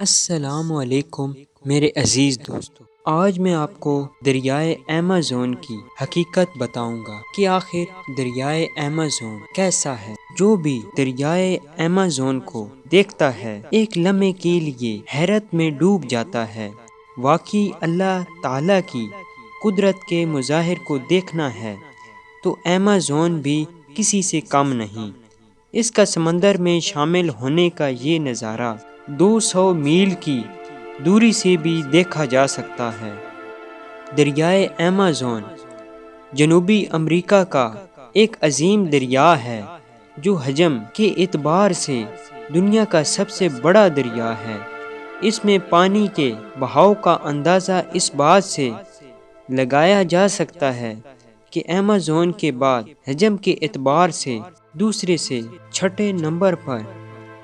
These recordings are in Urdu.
السلام علیکم میرے عزیز دوستو، آج میں آپ کو دریائے ایمیزون کی حقیقت بتاؤں گا کہ آخر دریائے ایمیزون کیسا ہے۔ جو بھی دریائے ایمیزون کو دیکھتا ہے ایک لمحے کے لیے حیرت میں ڈوب جاتا ہے۔ واقعی اللہ تعالیٰ کی قدرت کے مظاہر کو دیکھنا ہے تو ایمیزون بھی کسی سے کم نہیں۔ اس کا سمندر میں شامل ہونے کا یہ نظارہ 200 میل کی دوری سے بھی دیکھا جا سکتا ہے۔ دریائے ایمیزون جنوبی امریکہ کا ایک عظیم دریا ہے جو حجم کے اعتبار سے دنیا کا سب سے بڑا دریا ہے۔ اس میں پانی کے بہاؤ کا اندازہ اس بات سے لگایا جا سکتا ہے کہ ایمیزون کے بعد حجم کے اعتبار سے دوسرے سے چھٹے نمبر پر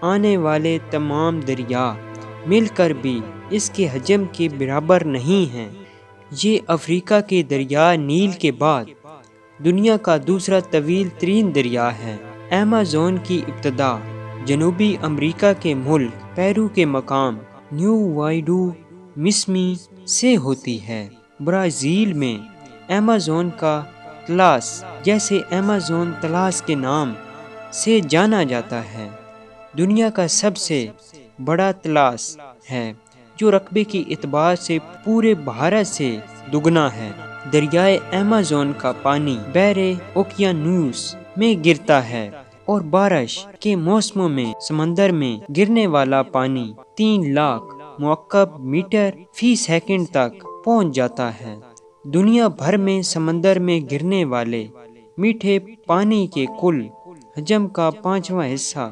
آنے والے تمام دریا مل کر بھی اس کے حجم کے برابر نہیں ہیں۔ یہ افریقہ کے دریا نیل کے بعد دنیا کا دوسرا طویل ترین دریا ہے۔ ایمیزون کی ابتدا جنوبی امریکہ کے ملک پیرو کے مقام نیو وائڈو مسمی سے ہوتی ہے۔ برازیل میں ایمیزون کا تلاش جیسے ایمیزون تلاش کے نام سے جانا جاتا ہے، دنیا کا سب سے بڑا تلاش ہے جو رقبے کے اعتبار سے پورے بھارت سے دگنا ہے۔ دریائے ایمیزون کا پانی بحر اوقیانوس میں گرتا ہے اور بارش کے موسموں میں سمندر میں گرنے والا پانی 3 لاکھ مکعب میٹر فی سیکنڈ تک پہنچ جاتا ہے۔ دنیا بھر میں سمندر میں گرنے والے میٹھے پانی کے کل حجم کا 5واں حصہ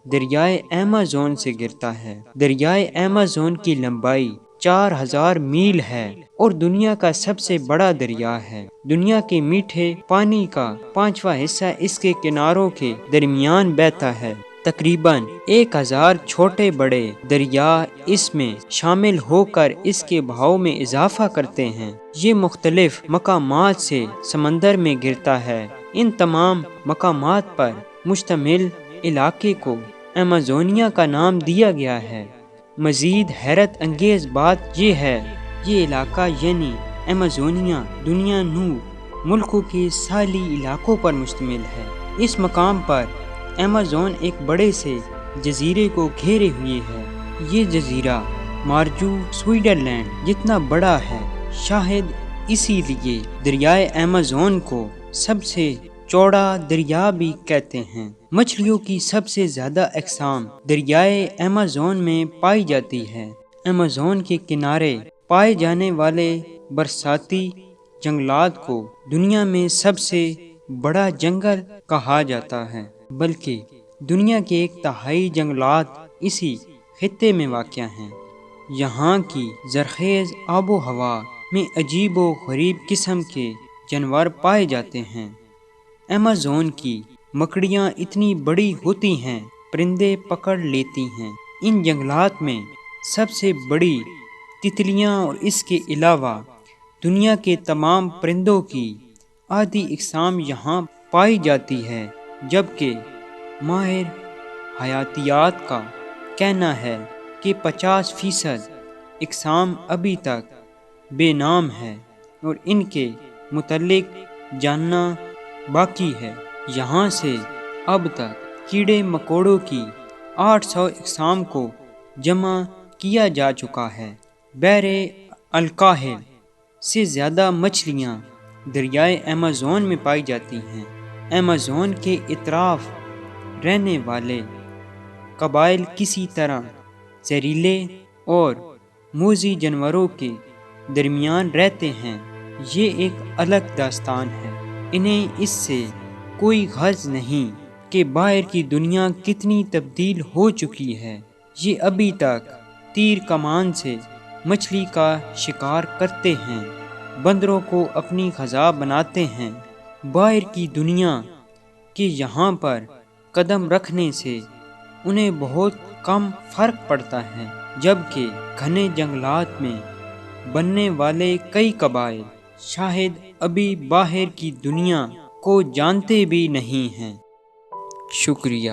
دریائے ایمیزون سے گرتا ہے۔ دریائے ایمیزون کی لمبائی 4000 میل ہے اور دنیا کا سب سے بڑا دریا ہے۔ دنیا کے میٹھے پانی کا 5واں حصہ اس کے کناروں کے درمیان بہتا ہے۔ تقریباً 1000 چھوٹے بڑے دریا اس میں شامل ہو کر اس کے بہاؤ میں اضافہ کرتے ہیں۔ یہ مختلف مقامات سے سمندر میں گرتا ہے۔ ان تمام مقامات پر مشتمل علاقے کو ایمیزونیا کا نام دیا گیا ہے۔ مزید حیرت انگیز بات یہ ہے یہ علاقہ یعنی ایمیزونیا دنیا 9 ملکوں کے ساحلی علاقوں پر مشتمل ہے۔ اس مقام پر ایمیزون ایک بڑے سے جزیرے کو گھیرے ہوئے ہے۔ یہ جزیرہ مارجو سوئٹزرلینڈ جتنا بڑا ہے۔ شاید اسی لیے دریائے ایمیزون کو سب سے چوڑا دریا بھی کہتے ہیں۔ مچھلیوں کی سب سے زیادہ اقسام دریائے ایمیزون میں پائی جاتی ہے۔ ایمیزون کے کنارے پائے جانے والے برساتی جنگلات کو دنیا میں سب سے بڑا جنگل کہا جاتا ہے، بلکہ دنیا کے 1/3 جنگلات اسی خطے میں واقع ہیں۔ یہاں کی زرخیز آب و ہوا میں عجیب و غریب قسم کے جانور پائے جاتے ہیں۔ ایمیزون کی مکڑیاں اتنی بڑی ہوتی ہیں پرندے پکڑ لیتی ہیں۔ ان جنگلات میں سب سے بڑی تتلیاں اور اس کے علاوہ دنیا کے تمام پرندوں کی آدھی اقسام یہاں پائی جاتی ہے، جبکہ ماہر حیاتیات کا کہنا ہے کہ 50% اقسام ابھی تک بے نام ہے اور ان کے متعلق جاننا باقی ہے۔ یہاں سے اب تک کیڑے مکوڑوں کی 800 اقسام کو جمع کیا جا چکا ہے۔ بحر الکاہل سے زیادہ مچھلیاں دریائے ایمیزون میں پائی جاتی ہیں۔ ایمیزون کے اطراف رہنے والے قبائل کسی طرح زہریلے اور موذی جانوروں کے درمیان رہتے ہیں۔ یہ ایک الگ داستان ہے۔ انہیں اس سے کوئی غرض نہیں کہ باہر کی دنیا کتنی تبدیل ہو چکی ہے۔ یہ ابھی تک تیر کمان سے مچھلی کا شکار کرتے ہیں، بندروں کو اپنی غذا بناتے ہیں۔ باہر کی دنیا کے یہاں پر قدم رکھنے سے انہیں بہت کم فرق پڑتا ہے، جبکہ گھنے جنگلات میں بننے والے کئی قبائل شاید ابھی باہر کی دنیا کو جانتے بھی نہیں ہیں۔ شکریہ۔